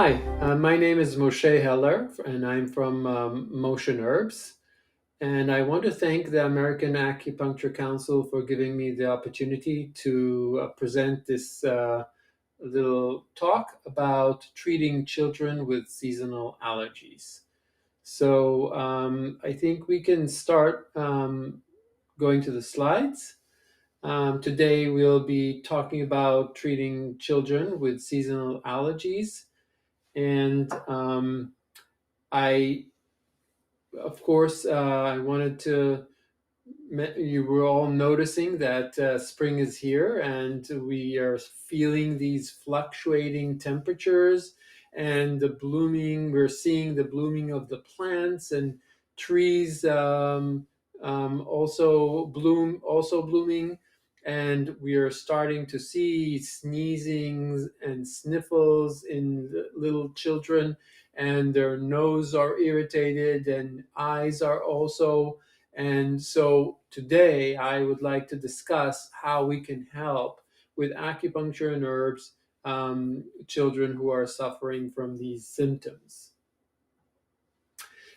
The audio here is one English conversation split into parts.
Hi, my name is Moshe Heller, and I'm from Motion Herbs. And I want to thank the American Acupuncture Council for giving me the opportunity to present this little talk about treating children with seasonal allergies. So I think we can start going to the slides. Today we'll be talking about treating children with seasonal allergies. And I, of course, I wanted to. You were all noticing that spring is here, and we are feeling these fluctuating temperatures and the blooming. We're seeing the blooming of the plants and trees also blooming, and we are starting to see sneezings and sniffles in the little children, and their nose are irritated and eyes are also. And so today I would like to discuss how we can help with acupuncture and herbs children who are suffering from these symptoms.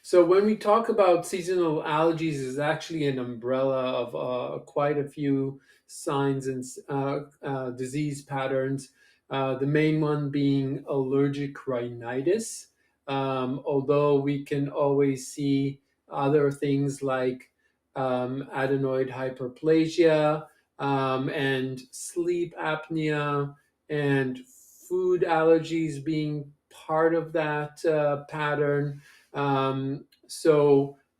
So when we talk about seasonal allergies, is actually an umbrella of quite a few signs and disease patterns. The main one being allergic rhinitis, although we can always see other things like adenoid hyperplasia and sleep apnea and food allergies being part of that pattern.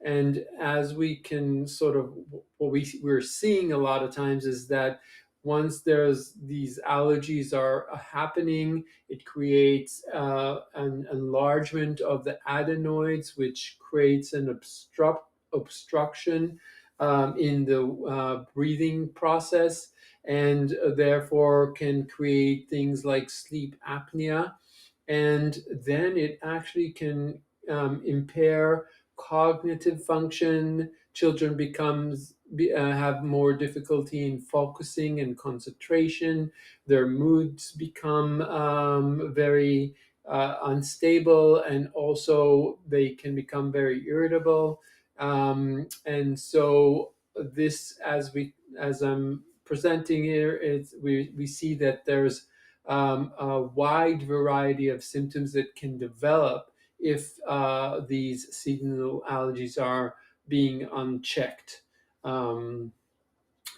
And as we can sort of, what we're seeing a lot of times is that once there's these allergies are happening, it creates an enlargement of the adenoids, which creates an obstruction in the breathing process, and therefore can create things like sleep apnea. And then it actually can impair cognitive function. Children have more difficulty in focusing and concentration. Their moods become very unstable, and also they can become very irritable. And so this, as I'm presenting here, we see that there's a wide variety of symptoms that can develop if these seasonal allergies are being unchecked. Um,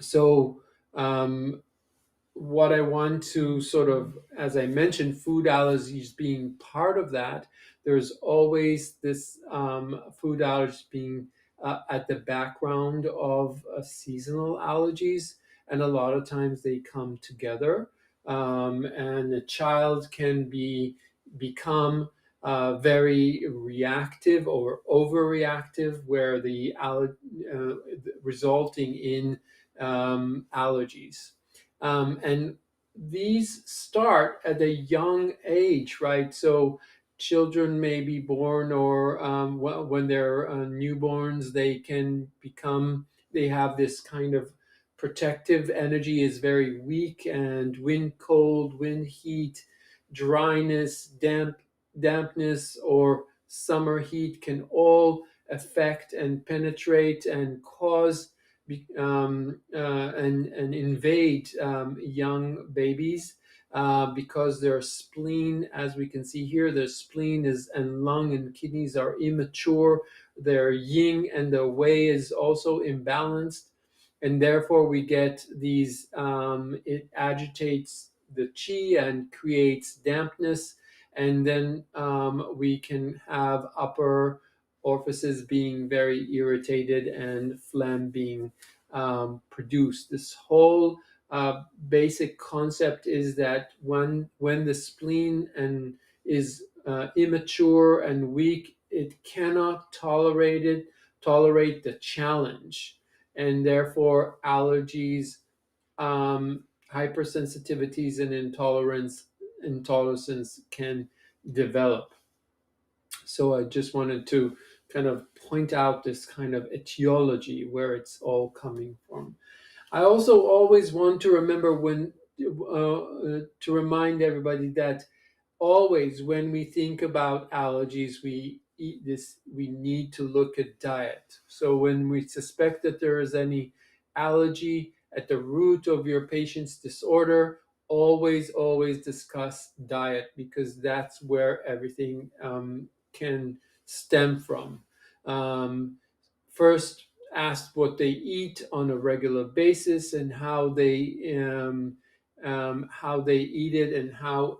so, um, what I want to sort of, as I mentioned, food allergies being part of that, there's always this food allergies being at the background of seasonal allergies, and a lot of times they come together, and a child can become very reactive or overreactive, where resulting in allergies. And these start at a young age, right? So children may be born, or when they're newborns, they have this kind of protective energy is very weak, and wind cold, wind heat, dryness, dampness, or summer heat can all affect and penetrate and cause and invade young babies, because their spleen, as we can see here, their spleen is and lung and kidneys are immature. Their yin and their wei is also imbalanced, and therefore we get these. It agitates the qi and creates dampness, and then we can have upper orifices being very irritated and phlegm being produced. This whole basic concept is that when the spleen is immature and weak, it cannot tolerate the challenge, and therefore allergies, hypersensitivities, and intolerances can develop. So I just wanted to kind of point out this kind of etiology where it's all coming from. I also always want to remember to remind everybody that always, when we think about allergies, we need to look at diet. So when we suspect that there is any allergy at the root of your patient's disorder, always discuss diet, because that's where everything can stem from. Um, First, ask what they eat on a regular basis and how they eat it, and how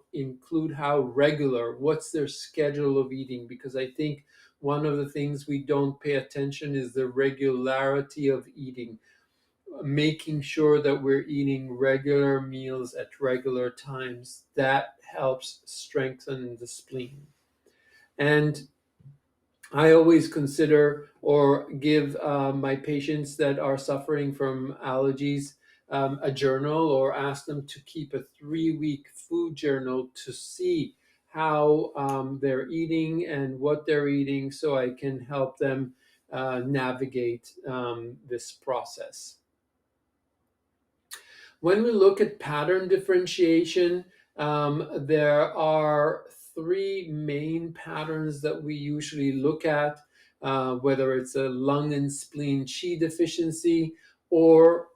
regular, what's their schedule of eating, because I think one of the things we don't pay attention is the regularity of eating, making sure that we're eating regular meals at regular times. That helps strengthen the spleen. And I always consider or give my patients that are suffering from allergies a journal, or ask them to keep a 3-week food journal to see how they're eating and what they're eating, so I can help them navigate this process. When we look at pattern differentiation, there are three main patterns that we usually look at, whether it's a lung and spleen Qi deficiency, or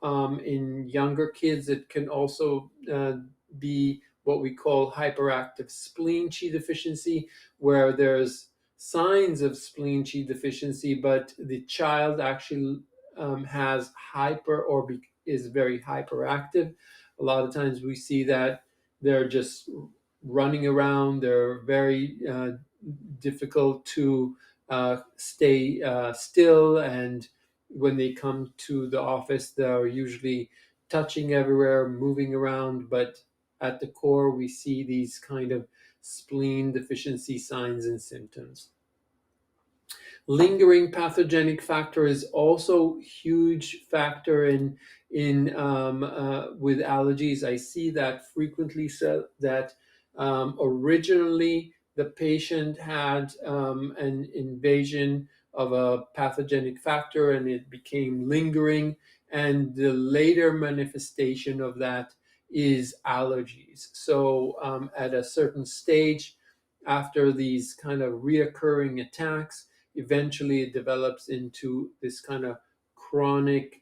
in younger kids, it can also be what we call hyperactive spleen Qi deficiency, where there's signs of spleen Qi deficiency, but the child actually has hyper or is very hyperactive. A lot of times we see that they're just running around. They're very difficult to stay still, and when they come to the office, they're usually touching everywhere, moving around. But at the core, we see these kind of spleen deficiency signs and symptoms. Lingering pathogenic factor is also huge factor in with allergies. I see that frequently, so that originally the patient had an invasion of a pathogenic factor, and it became lingering, and the later manifestation of that is allergies. So at a certain stage, after these kind of reoccurring attacks, eventually it develops into this kind of chronic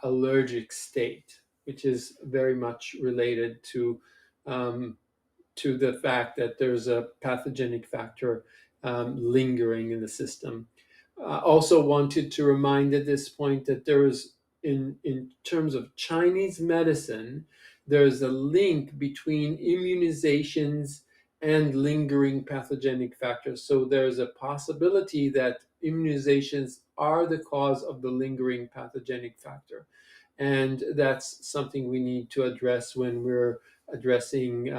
allergic state, which is very much related to the fact that there's a pathogenic factor lingering in the system. Also wanted to remind at this point that there is, in terms of Chinese medicine, there's a link between immunizations and lingering pathogenic factors. So there's a possibility that immunizations are the cause of the lingering pathogenic factor. And that's something we need to address when we're addressing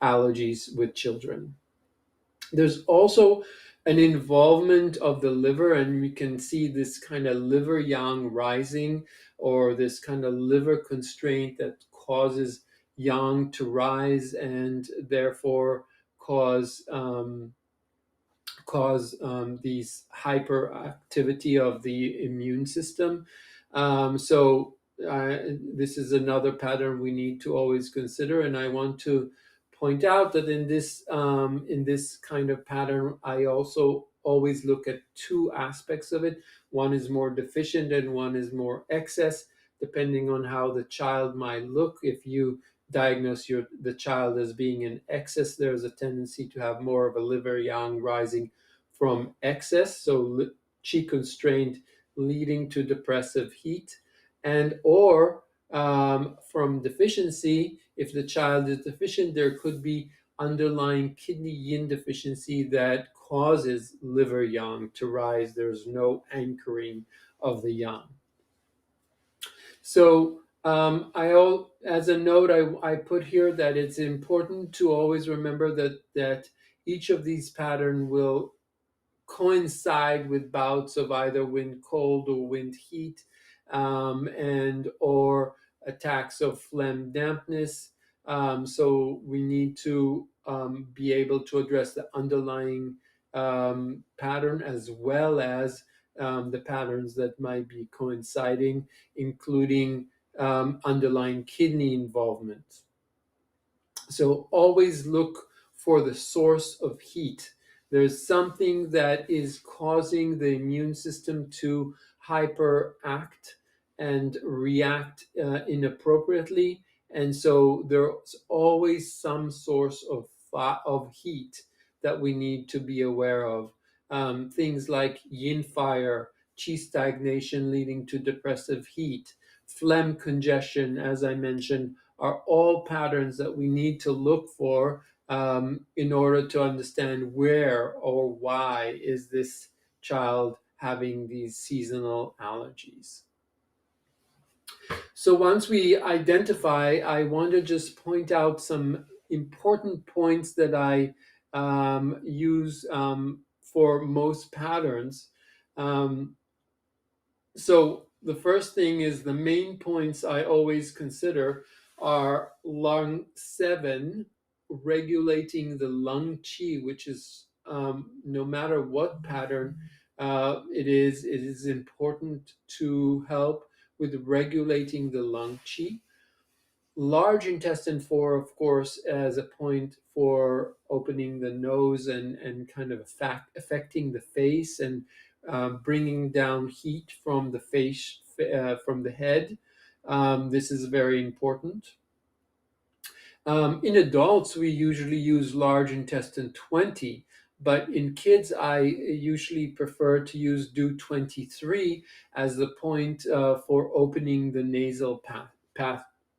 allergies with children. There's also an involvement of the liver, and we can see this kind of liver yang rising, or this kind of liver constraint that causes yang to rise, and therefore cause these hyperactivity of the immune system. This is another pattern we need to always consider, and I want to point out that in this kind of pattern, I also always look at two aspects of it. One is more deficient, and one is more excess, depending on how the child might look. If you diagnose the child as being in excess, there's a tendency to have more of a liver yang rising from excess, so Qi constraint leading to depressive heat, and or from deficiency. If the child is deficient, there could be underlying kidney yin deficiency that causes liver yang to rise. There's no anchoring of the yang. So as a note, I put here that it's important to always remember that each of these patterns will coincide with bouts of either wind cold or wind heat, and or attacks of phlegm dampness. So we need to be able to address the underlying pattern, as well as the patterns that might be coinciding, including underlying kidney involvement. So always look for the source of heat. There's something that is causing the immune system to hyperact and react inappropriately. And so there's always some source of heat that we need to be aware of. Things like yin fire, qi stagnation leading to depressive heat, phlegm congestion, as I mentioned, are all patterns that we need to look for in order to understand where or why is this child having these seasonal allergies. So once we identify, I want to just point out some important points that I use for most patterns. Um, so the first thing is the main points I always consider are lung 7, regulating the lung qi, which is no matter what pattern it is important to help with regulating the lung qi. Large intestine 4, of course, as a point for opening the nose and kind of affecting the face and bringing down heat from the face, from the head. This is very important. In adults, we usually use large intestine 20, but in kids, I usually prefer to use DO23 as the point for opening the nasal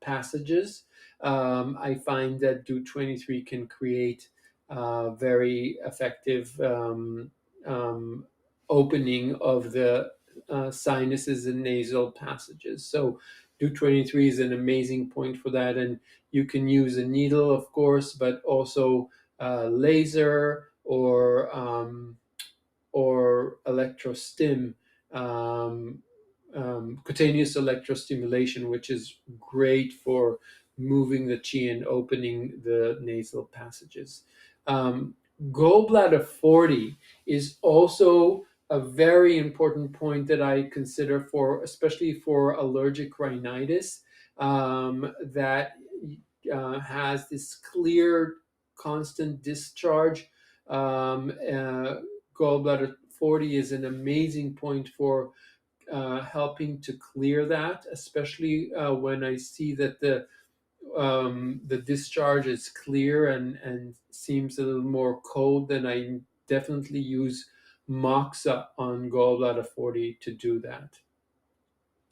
passages. I find that DO23 can create very effective opening of the sinuses and nasal passages. So DO23 is an amazing point for that, and you can use a needle, of course, but also laser or electrostim, cutaneous electrostimulation, which is great for moving the qi and opening the nasal passages. Gallbladder 40 is also a very important point that I consider for, especially for allergic rhinitis, that has this clear, constant discharge. Gallbladder 40 is an amazing point for helping to clear that, especially when I see that the discharge is clear and seems a little more cold. Then I definitely use Moxa on gallbladder 40 to do that.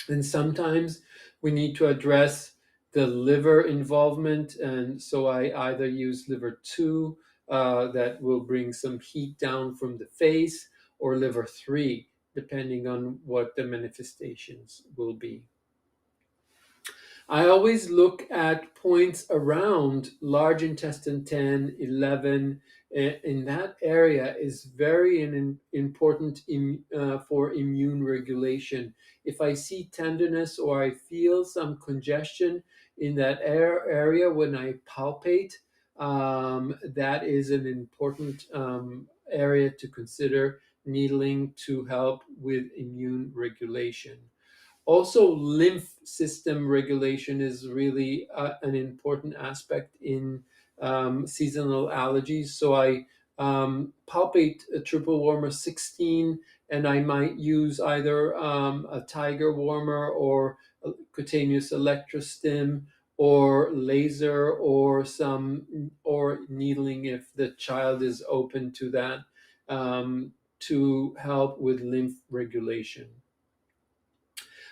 And sometimes we need to address the liver involvement, and so I either use liver 2 that will bring some heat down from the face, or liver 3, depending on what the manifestations will be. I always look at points around large intestine 10, 11. In that area is very important for immune regulation. If I see tenderness or I feel some congestion in that area when I palpate, that is an important area to consider needling to help with immune regulation. Also, lymph system regulation is really an important aspect in seasonal allergies. So I palpate a triple warmer 16, and I might use either a Tiger warmer or a cutaneous electrostim or laser or needling if the child is open to that, to help with lymph regulation.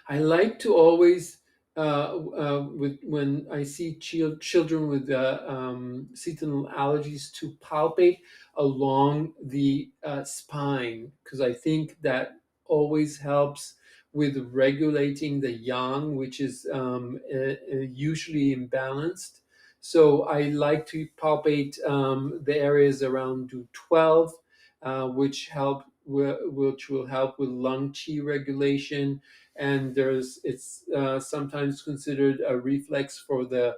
I like to always, when I see children with seasonal allergies, to palpate along the spine, because I think that always helps with regulating the yang, which is usually imbalanced. So I like to palpate the areas around DO12, which will help with lung qi regulation, and it's sometimes considered a reflex for the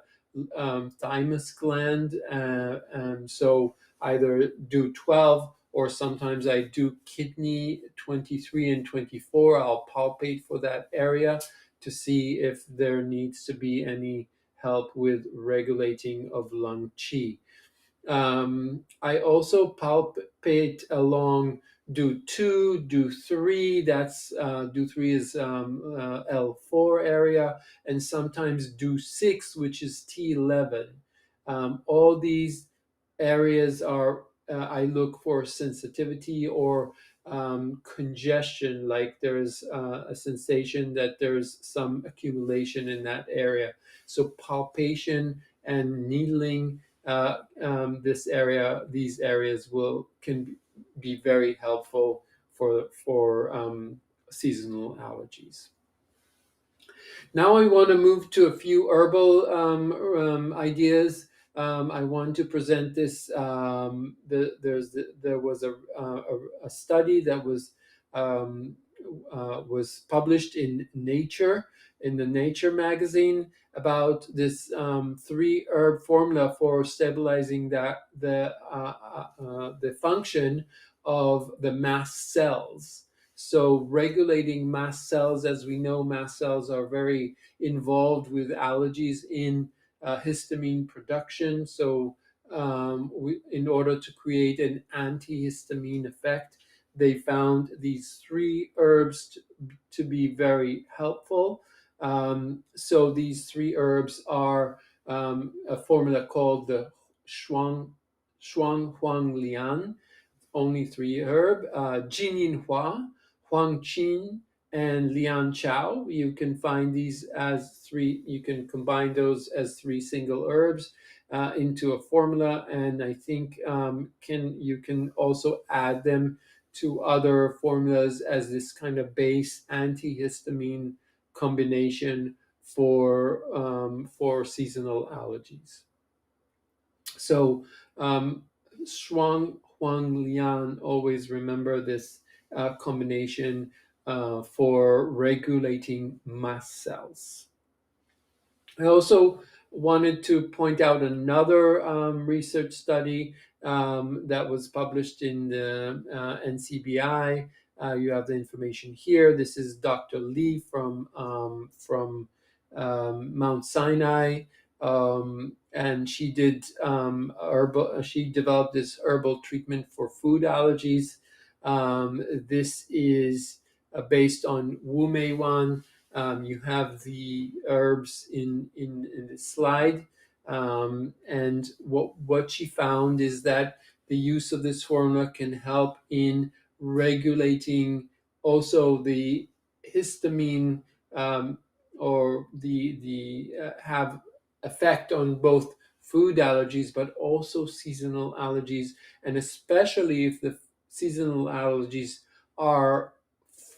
thymus gland, and so either DO12 or sometimes I do kidney 23 and 24. I'll palpate for that area to see if there needs to be any help with regulating of lung qi. I also palpate along Do2, Do3. That's Do3 is L4 area, and sometimes Do6, which is T11. All these areas are I look for sensitivity or congestion, like there's a sensation that there's some accumulation in that area. So palpation and needling these areas can be very helpful for seasonal allergies. Now I want to move to a few herbal ideas. I want to present this. There was a study that was published in Nature, in the Nature magazine, about this three herb formula for stabilizing the function of the mast cells. So regulating mast cells, as we know, mast cells are very involved with allergies in histamine production. So in order to create an antihistamine effect, they found these three herbs to be very helpful. So these three herbs are a formula called the Shuang Huang Lian, only three herb, Jin Hua, Huang Qin, and Lian Chao. You can find these as three, you can combine those as three single herbs into a formula, and I think you can also add them to other formulas as this kind of base antihistamine combination for seasonal allergies. So Shuang Huang Lian, always remember this combination for regulating mast cells. I also wanted to point out another research study that was published in the NCBI. You have the information here. This is Dr. Lee from Mount Sinai, and she did She developed this herbal treatment for food allergies. This is based on Wu Mei Wan. You have the herbs in the slide, and what she found is that the use of this formula can help in regulating also the histamine, or the have effect on both food allergies but also seasonal allergies, and especially if the seasonal allergies are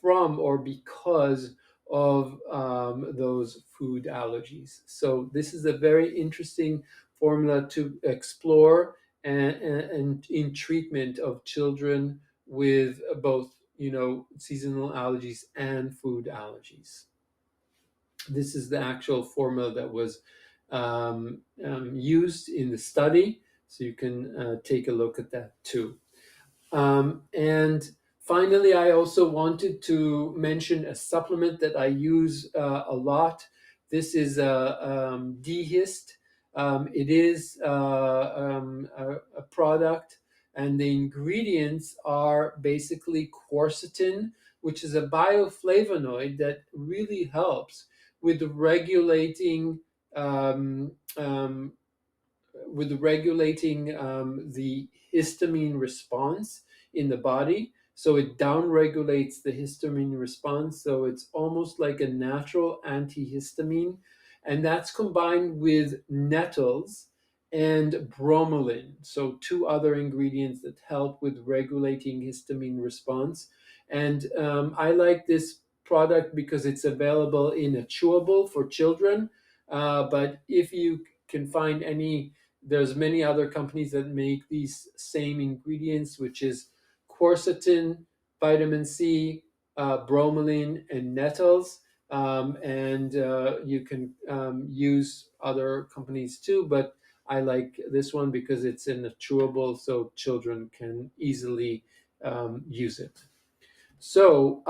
from or because of those food allergies. So this is a very interesting formula to explore and in treatment of children with both, seasonal allergies and food allergies. This is the actual formula that was used in the study, so you can take a look at that too. And finally, I also wanted to mention a supplement that I use a lot. This is DHist. It is a product, and the ingredients are basically quercetin, which is a bioflavonoid that really helps with regulating the histamine response in the body. So it downregulates the histamine response. So it's almost like a natural antihistamine. And that's combined with nettles and bromelain. So two other ingredients that help with regulating histamine response. And I like this product because it's available in a chewable for children. But if you can find there's many other companies that make these same ingredients, which is quercetin, vitamin C, bromelain, and nettles. And you can use other companies too, but I like this one because it's in a chewable, so children can easily use it. So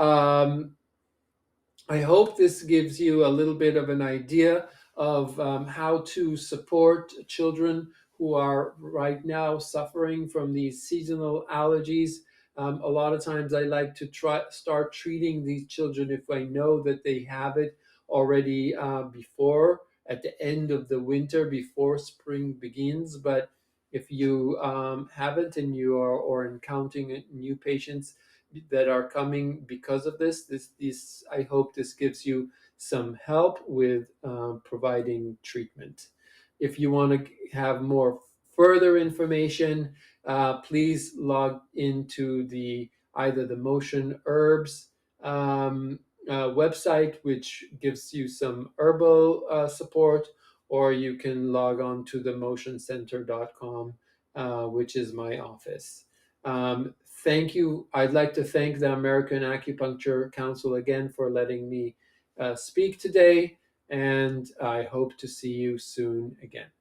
I hope this gives you a little bit of an idea of how to support children who are right now suffering from these seasonal allergies. A lot of times I like to start treating these children if I know that they have it already before, at the end of the winter, before spring begins. But if you haven't, and you are or encountering new patients that are coming because of this, I hope this gives you some help with providing treatment. If you want to have more further information, please log into either the Motion Herbs website, which gives you some herbal support, or you can log on to themotioncenter.com, which is my office. Thank you. I'd like to thank the American Acupuncture Council again for letting me speak today, and I hope to see you soon again.